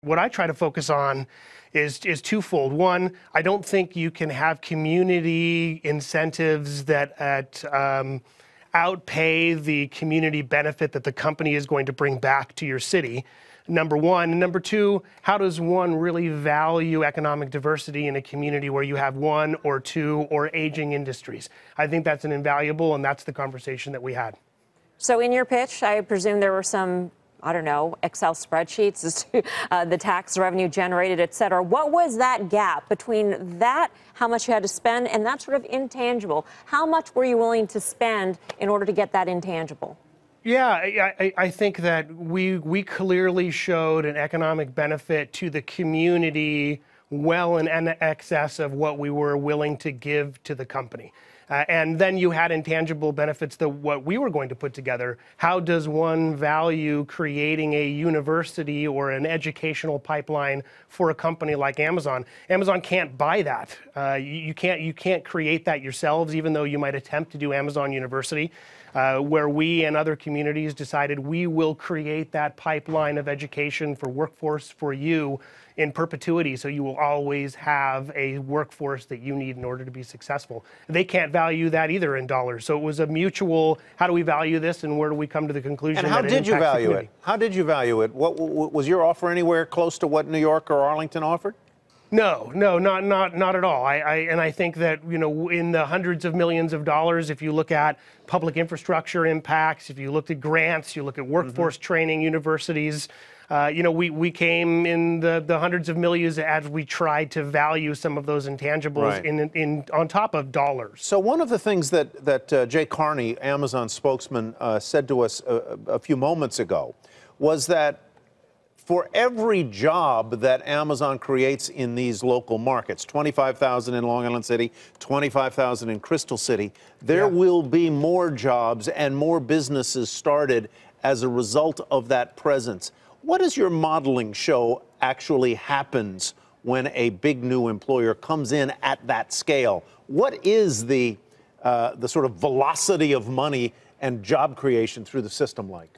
what I try to focus on is twofold. One, I don't think you can have community incentives that outpay the community benefit that the company is going to bring back to your city. Number one. And number two, how does one really value economic diversity in a community where you have one or two or aging industries? I think that's an invaluable, and that's the conversation that we had. So in your pitch, I presume there were some, I don't know, Excel spreadsheets as to the tax revenue generated, et cetera. What was that gap between that, how much you had to spend, and that sort of intangible? How much were you willing to spend in order to get that intangible? Yeah, I think that we clearly showed an economic benefit to the community well in excess of what we were willing to give to the company. And then you had intangible benefits that what we were going to put together. How does one value creating a university or an educational pipeline for a company like Amazon? Amazon can't buy that. You can't create that yourselves, even though you might attempt to do Amazon University. Where we and other communities decided we will create that pipeline of education for workforce for you in perpetuity, so you will always have a workforce that you need in order to be successful. They can't value that either in dollars. So it was a mutual, how do we value this and where do we come to the conclusion and how that did you value it? How did you value it? What was your offer anywhere close to what New York or Arlington offered? No, not at all. And I think that, you know, in the hundreds of millions of dollars, if you look at public infrastructure impacts, if you looked at grants, you look at workforce training, universities, you know, we came in the hundreds of millions as we tried to value some of those intangibles on top of dollars. So one of the things that Jay Carney, Amazon spokesman, said to us a few moments ago was that for every job that Amazon creates in these local markets, 25,000 in Long Island City, 25,000 in Crystal City, there will be more jobs and more businesses started as a result of that presence. What does your modeling show actually happens when a big new employer comes in at that scale? What is the sort of velocity of money and job creation through the system like?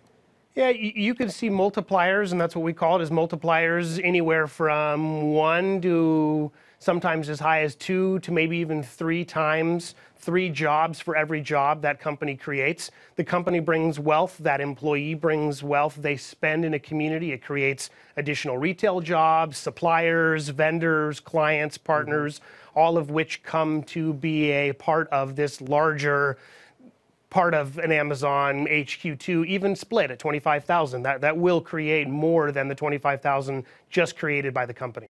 Yeah, you can see multipliers, and that's what we call it, is multipliers anywhere from 1 to sometimes as high as 2 to maybe even 3 times, 3 jobs for every job that company creates. The company brings wealth, that employee brings wealth, they spend in a community, it creates additional retail jobs, suppliers, vendors, clients, partners, all of which come to be a part of this larger part of an Amazon HQ2, even split at 25,000. That will create more than the 25,000 just created by the company.